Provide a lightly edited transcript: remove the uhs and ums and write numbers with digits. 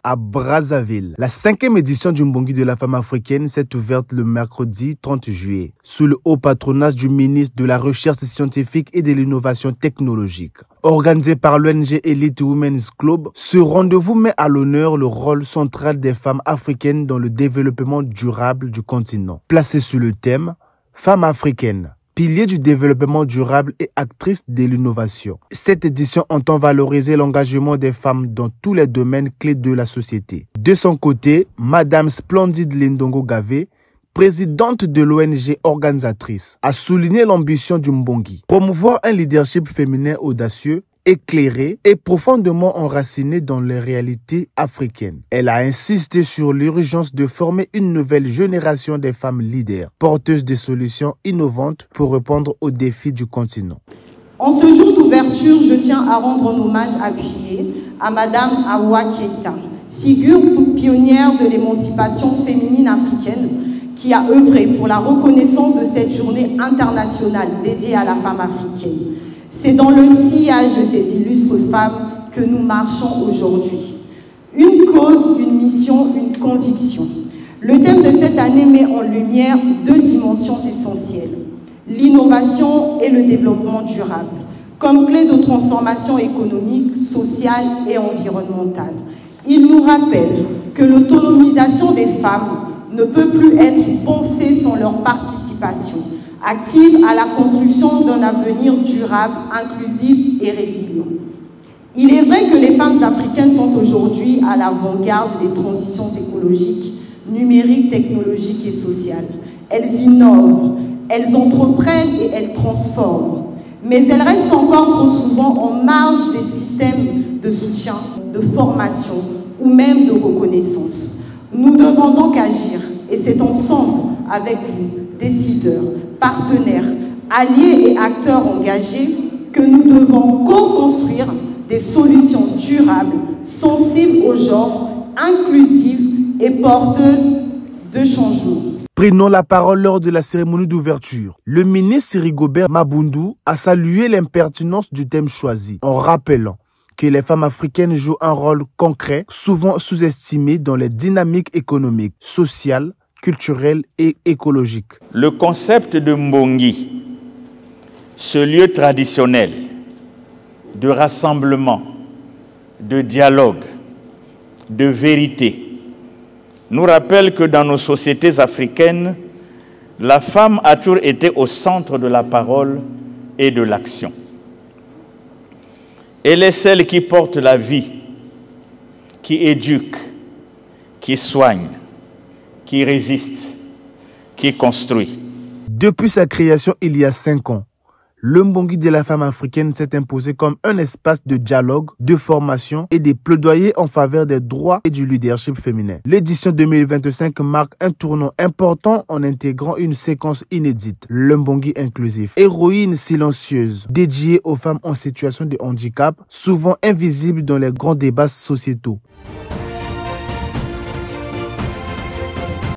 à Brazzaville. La 5e édition du Mbongi de la femme africaine s'est ouverte le mercredi 30 juillet, sous le haut patronage du ministre de la Recherche scientifique et de l'innovation technologique. Organisé par l'ONG Elite Women's Club, ce rendez-vous met à l'honneur le rôle central des femmes africaines dans le développement durable du continent. Placé sous le thème « Femmes africaines ». Pilier du développement durable et actrice de l'innovation. Cette édition entend valoriser l'engagement des femmes dans tous les domaines clés de la société. De son côté, Madame Splendide Lindongo Gavé, présidente de l'ONG organisatrice, a souligné l'ambition du Mbongi. Promouvoir un leadership féminin audacieux, éclairé et profondément enraciné dans les réalités africaines. Elle a insisté sur l'urgence de former une nouvelle génération de femmes leaders, porteuses de solutions innovantes pour répondre aux défis du continent. En ce jour d'ouverture, je tiens à rendre un hommage appuyé à Madame Awa Keita, figure pionnière de l'émancipation féminine africaine, qui a œuvré pour la reconnaissance de cette journée internationale dédiée à la femme africaine. C'est dans le sillage de ces illustres femmes que nous marchons aujourd'hui. Une cause, une mission, une conviction. Le thème de cette année met en lumière deux dimensions essentielles, l'innovation et le développement durable, comme clé de transformation économique, sociale et environnementale. Il nous rappelle que l'autonomisation des femmes ne peut plus être pensée sans leur participation active à la construction d'un avenir durable, inclusif et résilient. Il est vrai que les femmes africaines sont aujourd'hui à l'avant-garde des transitions écologiques, numériques, technologiques et sociales. Elles innovent, elles entreprennent et elles transforment. Mais elles restent encore trop souvent en marge des systèmes de soutien, de formation ou même de reconnaissance. Nous devons donc agir, et c'est ensemble, avec vous, décideurs, partenaires, alliés et acteurs engagés, que nous devons co-construire des solutions durables, sensibles au genre, inclusives et porteuses de changement. Prenant la parole lors de la cérémonie d'ouverture, le ministre Rigobert Mabundu a salué l'impertinence du thème choisi, en rappelant que les femmes africaines jouent un rôle concret, souvent sous-estimé dans les dynamiques économiques, sociales, culturelles et écologiques. Le concept de Mbongi, ce lieu traditionnel de rassemblement, de dialogue, de vérité, nous rappelle que dans nos sociétés africaines, la femme a toujours été au centre de la parole et de l'action. Elle est celle qui porte la vie, qui éduque, qui soigne, qui résiste, qui construit. Depuis sa création il y a 5 ans, le Mbongi de la femme africaine s'est imposé comme un espace de dialogue, de formation et de plaidoyer en faveur des droits et du leadership féminin. L'édition 2025 marque un tournant important en intégrant une séquence inédite, le Mbongi inclusif, héroïne silencieuse, dédiée aux femmes en situation de handicap, souvent invisibles dans les grands débats sociétaux.